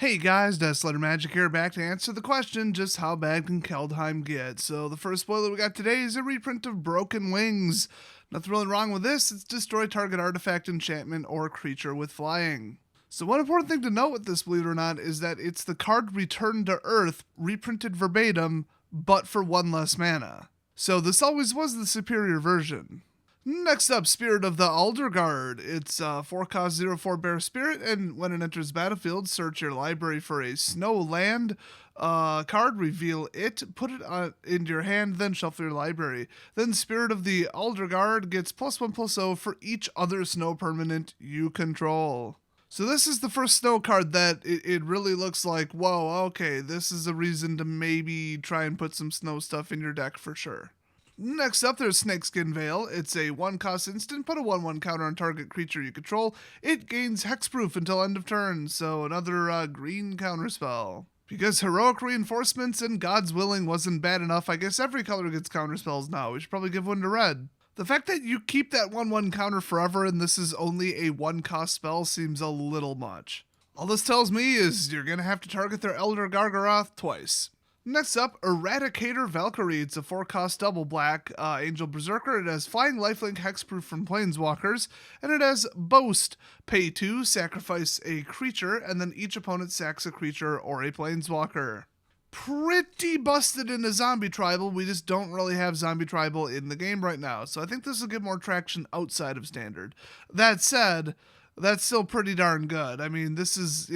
Hey guys, Letter Magic here, back to answer the question, just how bad can Kaldheim get? So the first spoiler we got today is a reprint of Broken Wings. Nothing really wrong with this, it's destroy target artifact, enchantment, or creature with flying. So one important thing to note with this, believe it or not, is that it's the card Return to Earth, reprinted verbatim, but for one less mana. So this always was the superior version. Next up, Spirit of the Aldergard. It's 4-cost 0/4 Bear Spirit, and when it enters battlefield, search your library for a snow land card, reveal it, put it into your hand, then shuffle your library. Then Spirit of the Aldergard gets +1/+0 for each other snow permanent you control. So this is the first snow card that it really looks like, whoa, okay, this is a reason to maybe try and put some snow stuff in your deck for sure. Next up, there's Snakeskin Veil. It's a 1-cost instant, put a 1/1 counter on target creature you control. It gains hexproof until end of turn, so another green counterspell. Because Heroic Reinforcements and God's Willing wasn't bad enough, I guess every color gets counterspells now. We should probably give one to red. The fact that you keep that 1/1 counter forever and this is only a 1-cost spell seems a little much. All this tells me is you're going to have to target their Elder Gargaroth twice. Next up, Eradicator Valkyrie. It's a 4-cost double black Angel Berserker. It has Flying Lifelink Hexproof from Planeswalkers, and it has Boast. Pay 2, sacrifice a creature, and then each opponent sacks a creature or a Planeswalker. Pretty busted in a zombie tribal. We just don't really have zombie tribal in the game right now, so I think this will get more traction outside of standard. That said, that's still pretty darn good. I mean, this is,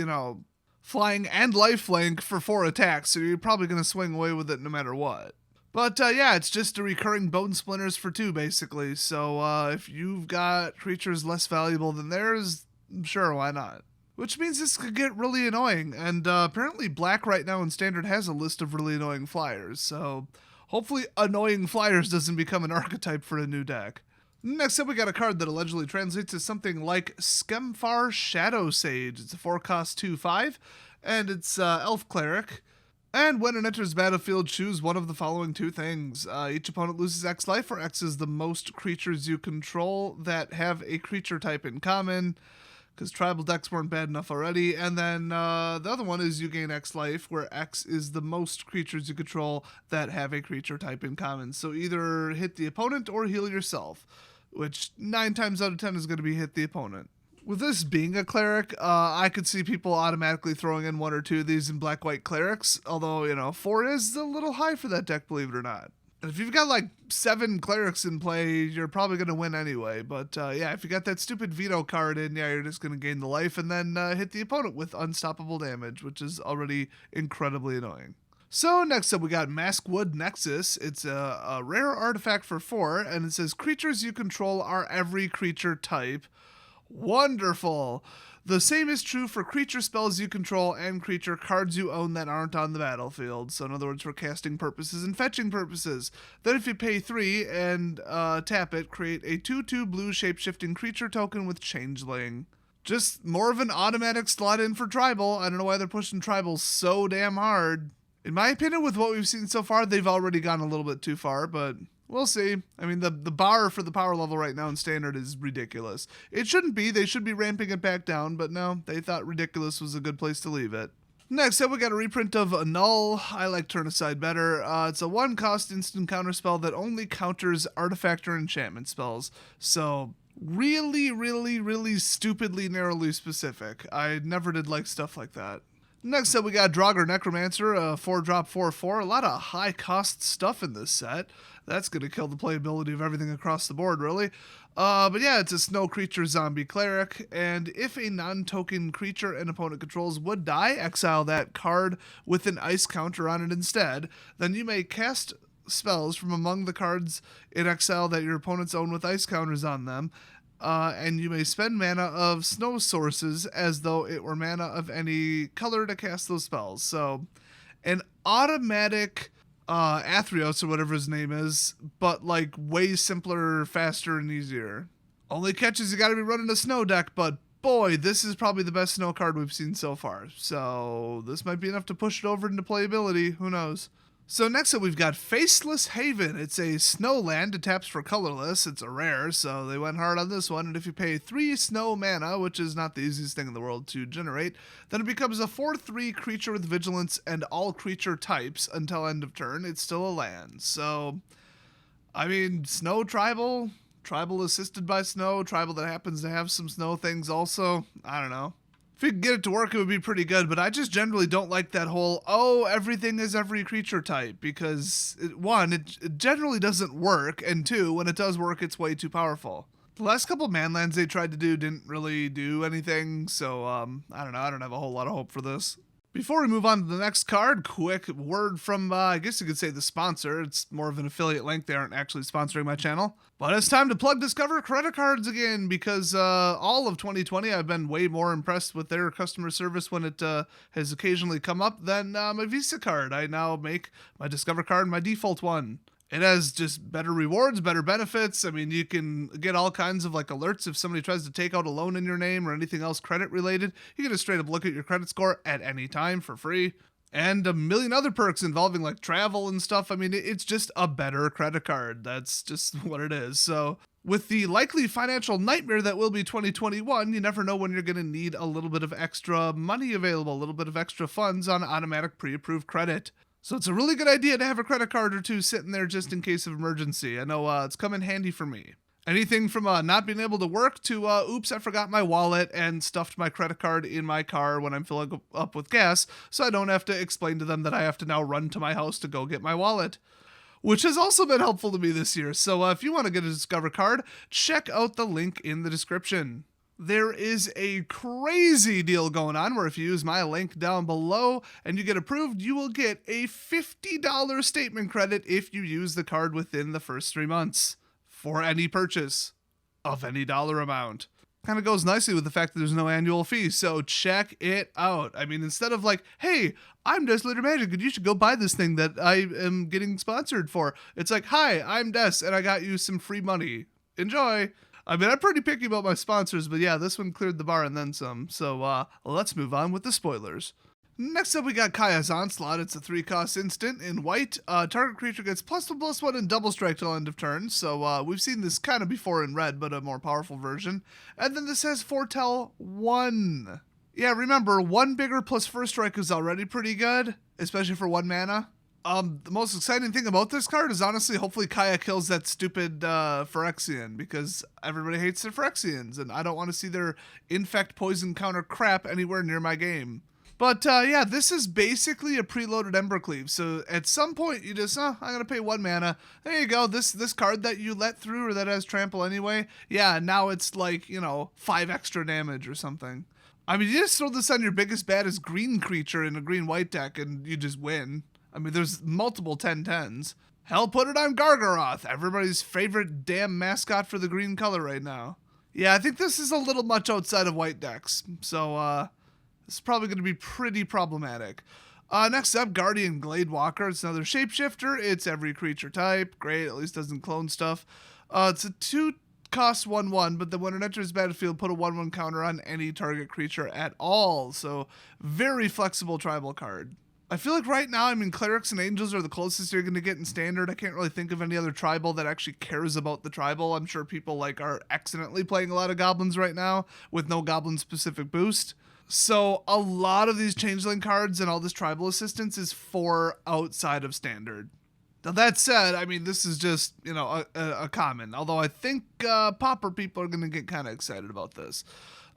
flying and lifelink for 4 attacks, so you're probably going to swing away with it no matter what. But yeah, it's just a recurring Bone Splinters for 2, basically, so if you've got creatures less valuable than theirs, sure, why not? Which means this could get really annoying, and apparently Black right now in Standard has a list of really annoying flyers, so hopefully annoying flyers doesn't become an archetype for a new deck. Next up, we got a card that allegedly translates to something like Skemfar Shadow Sage. It's a 4-cost 2/5, and it's Elf Cleric. And when it enters battlefield, choose one of the following 2 things. Each opponent loses X life, where X is the most creatures you control that have a creature type in common, because tribal decks weren't bad enough already. And then the other one is you gain X life, where X is the most creatures you control that have a creature type in common. So either hit the opponent or heal yourself, which 9 times out of 10 is going to be hit the opponent. With this being a cleric, I could see people automatically throwing in 1 or 2 of these in black-white clerics, although, 4 is a little high for that deck, believe it or not. And if you've got like 7 clerics in play, you're probably going to win anyway. But yeah, if you got that stupid veto card in, yeah, you're just going to gain the life and then hit the opponent with unstoppable damage, which is already incredibly annoying. So next up we got Maskwood Nexus. It's a rare artifact for 4, and it says creatures you control are every creature type. Wonderful! The same is true for creature spells you control and creature cards you own that aren't on the battlefield. So in other words, for casting purposes and fetching purposes. Then if you pay 3 and tap it, create a 2/2 blue shape-shifting creature token with Changeling. Just more of an automatic slot in for tribal. I don't know why they're pushing tribal so damn hard. In my opinion, with what we've seen so far, they've already gone a little bit too far, but we'll see. I mean, the bar for the power level right now in Standard is ridiculous. It shouldn't be. They should be ramping it back down, but no, they thought ridiculous was a good place to leave it. Next up, we got a reprint of Null. I like Turn Aside better. It's a 1-cost instant counterspell that only counters artifact or enchantment spells. So really, really, really stupidly narrowly specific. I never did like stuff like that. Next up, we got Draugr Necromancer, a 4-drop 4/4. A lot of high-cost stuff in this set. That's going to kill the playability of everything across the board, really. But yeah, it's a snow creature zombie cleric, and if a non-token creature an opponent controls would die, exile that card with an ice counter on it instead. Then you may cast spells from among the cards in exile that your opponents own with ice counters on them. And you may spend mana of snow sources as though it were mana of any color to cast those spells. So, an automatic Athreos or whatever his name is, but like way simpler, faster, and easier. Only catch is you gotta be running a snow deck, but boy, this is probably the best snow card we've seen so far. So, this might be enough to push it over into playability, who knows. So next up, we've got Faceless Haven. It's a snow land. It taps for colorless. It's a rare, so they went hard on this one. And if you pay 3 snow mana, which is not the easiest thing in the world to generate, then it becomes a 4/3 creature with vigilance and all creature types until end of turn. It's still a land. So, I mean, snow tribal assisted by snow, tribal that happens to have some snow things also. I don't know. If we could get it to work, it would be pretty good, but I just generally don't like that whole, everything is every creature type, because, it generally doesn't work, and 2, when it does work, it's way too powerful. The last couple manlands they tried to do didn't really do anything, so, I don't know, I don't have a whole lot of hope for this. Before we move on to the next card, quick word from, I guess you could say the sponsor. It's more of an affiliate link. They aren't actually sponsoring my channel. But it's time to plug Discover credit cards again, because all of 2020 I've been way more impressed with their customer service when it has occasionally come up than my Visa card. I now make my Discover card my default one. It has just better rewards, better benefits. I mean, you can get all kinds of like alerts if somebody tries to take out a loan in your name or anything else credit related. You can just straight up look at your credit score at any time for free. And a million other perks involving like travel and stuff. I mean, it's just a better credit card. That's just what it is. So with the likely financial nightmare that will be 2021, you never know when you're going to need a little bit of extra money available, a little bit of extra funds on automatic pre-approved credit. So it's a really good idea to have a credit card or two sitting there just in case of emergency. I know it's come in handy for me. Anything from not being able to work to, oops, I forgot my wallet and stuffed my credit card in my car when I'm filling up with gas, so I don't have to explain to them that I have to now run to my house to go get my wallet. Which has also been helpful to me this year. So if you want to get a Discover card, check out the link in the description. There is a crazy deal going on where if you use my link down below and you get approved, you will get a $50 statement credit if you use the card within the first 3 months for any purchase of any dollar amount. Kind of goes nicely with the fact that there's no annual fee, so check it out. I mean, instead of like, hey, I'm Desolator Magic and you should go buy this thing that I am getting sponsored for. It's like, hi, I'm Des and I got you some free money. Enjoy. I mean, I'm pretty picky about my sponsors, but yeah, this one cleared the bar and then some. So let's move on with the spoilers. Next up, we got Kaya's Onslaught. It's a 3-cost instant in white. Target creature gets +1/+1 and double strike till end of turn. So we've seen this kind of before in red, but a more powerful version. And then this has Foretell 1. Yeah, remember, 1 bigger plus first strike is already pretty good, especially for 1 mana. The most exciting thing about this card is honestly, hopefully Kaya kills that stupid Phyrexian, because everybody hates their Phyrexians, and I don't want to see their infect poison counter crap anywhere near my game. But yeah, this is basically a preloaded Embercleave. So at some point you just, I'm going to pay 1 mana. There you go. This card that you let through or that has trample anyway. Yeah, now it's like, 5 extra damage or something. I mean, you just throw this on your biggest, baddest green creature in a green-white deck and you just win. I mean, there's multiple 10/10s. Hell, put it on Gargaroth, everybody's favorite damn mascot for the green color right now. Yeah, I think this is a little much outside of white decks. So, this is probably going to be pretty problematic. Next up, Guardian Gladewalker. It's another shapeshifter. It's every creature type. Great, at least doesn't clone stuff. It's a 2-cost 1/1, but then when it enters battlefield, put a 1/1 counter on any target creature at all. So, very flexible tribal card. I feel like right now, I mean, Clerics and Angels are the closest you're going to get in Standard. I can't really think of any other tribal that actually cares about the tribal. I'm sure people are accidentally playing a lot of Goblins right now with no Goblin-specific boost. So a lot of these Changeling cards and all this tribal assistance is for outside of Standard. Now that said, I mean, this is just, a common. Although I think Pauper people are going to get kind of excited about this.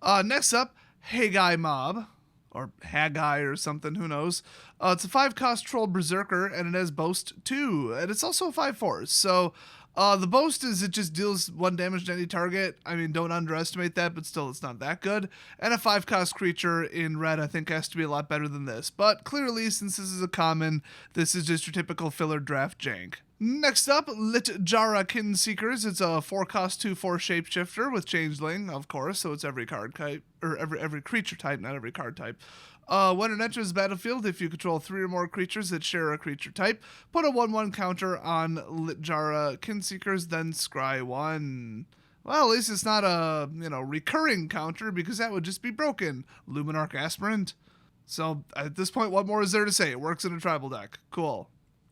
Next up, Haggai Mob. Or Haggai or something, who knows. It's a 5-cost Troll Berserker, and it has Boast 2. And it's also a 5/4. So the Boast is it just deals 1 damage to any target. I mean, don't underestimate that, but still, it's not that good. And a 5-cost creature in red, I think, has to be a lot better than this. But clearly, since this is a common, this is just your typical filler draft jank. Next up, Litjara Kinseekers. It's a 4-cost 2/4 shapeshifter with Changeling, of course, so it's every card type, or every creature type, not every card type. When it enters the battlefield, if you control 3 or more creatures that share a creature type, put a 1/1 counter on Litjara Kinseekers, then scry 1. Well, at least it's not a, recurring counter, because that would just be broken. Luminarch Aspirant. So, at this point, what more is there to say? It works in a tribal deck. Cool.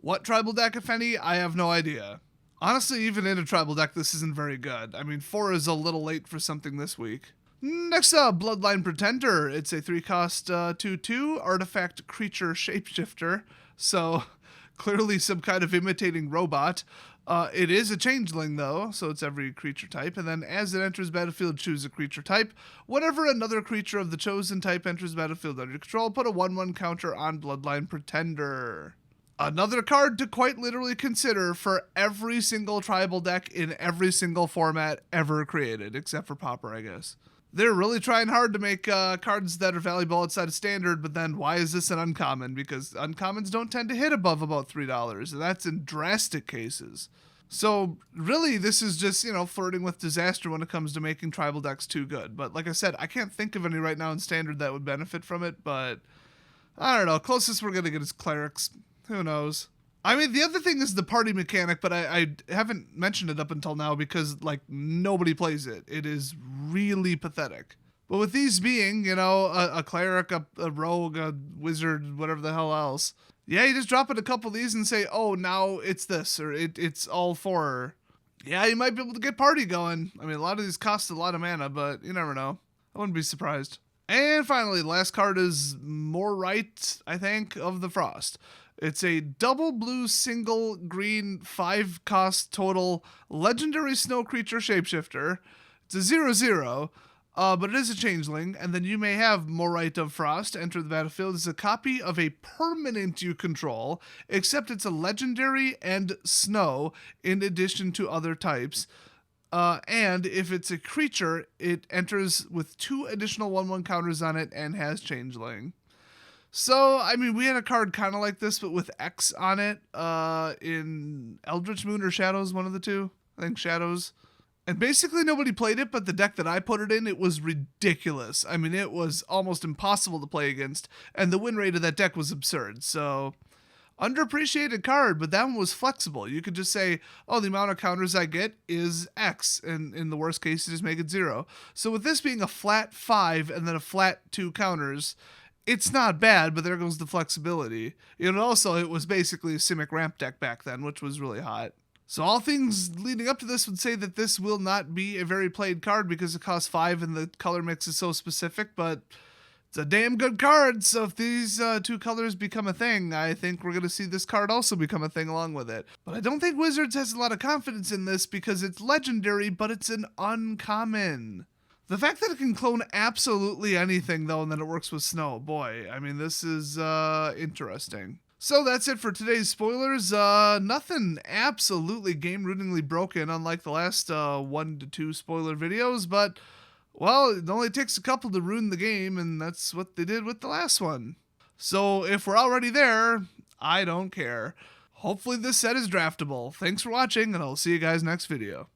What tribal deck, if any? I have no idea. Honestly, even in a tribal deck, this isn't very good. I mean, 4 is a little late for something this week. Next up, Bloodline Pretender. It's a 3-cost 2/2 artifact creature shapeshifter. So, clearly some kind of imitating robot. It is a changeling, though, so it's every creature type. And then as it enters battlefield, choose a creature type. Whenever another creature of the chosen type enters battlefield under your control, put a 1/1 counter on Bloodline Pretender. Another card to quite literally consider for every single tribal deck in every single format ever created, except for Pauper, I guess. They're really trying hard to make cards that are valuable outside of standard, but then why is this an uncommon? Because uncommons don't tend to hit above about $3, and that's in drastic cases. So really, this is just, flirting with disaster when it comes to making tribal decks too good. But like I said, I can't think of any right now in standard that would benefit from it, but I don't know. Closest we're going to get is clerics. Who knows? I mean, the other thing is the party mechanic, but I haven't mentioned it up until now because, nobody plays it. It is really pathetic. But with these being, a cleric, a rogue, a wizard, whatever the hell else, yeah, you just drop in a couple of these and say, oh, now it's this, or it's all 4. Yeah, you might be able to get party going. I mean, a lot of these cost a lot of mana, but you never know. I wouldn't be surprised. And finally, the last card is More Right, I think, of the Frost. It's a double blue, single green, 5-cost total legendary snow creature shapeshifter. It's a 0/0, but it is a changeling, and then you may have Morite of Frost enter the battlefield as a copy of a permanent you control, except it's a legendary and snow in addition to other types. And if it's a creature, it enters with 2 additional 1/1 counters on it and has changeling. So, I mean, we had a card kind of like this, but with X on it, in Eldritch Moon or Shadows, one of the two. I think Shadows. And basically nobody played it, but the deck that I put it in, it was ridiculous. I mean, it was almost impossible to play against, and the win rate of that deck was absurd. So, underappreciated card, but that one was flexible. You could just say, oh, the amount of counters I get is X, and in the worst case, you just make it 0. So with this being a flat 5 and then a flat 2 counters, it's not bad, but there goes the flexibility. Also, it was basically a Simic ramp deck back then, which was really hot. So all things leading up to this would say that this will not be a very played card because it costs 5 and the color mix is so specific, but it's a damn good card. So if these 2 colors become a thing, I think we're going to see this card also become a thing along with it. But I don't think Wizards has a lot of confidence in this because it's legendary, but it's an uncommon. The fact that it can clone absolutely anything, though, and that it works with snow, boy, I mean, this is interesting. So that's it for today's spoilers. Nothing absolutely game-rootingly broken, unlike the last 1 to 2 spoiler videos, but, well, it only takes a couple to ruin the game, and that's what they did with the last one. So if we're already there, I don't care. Hopefully this set is draftable. Thanks for watching, and I'll see you guys next video.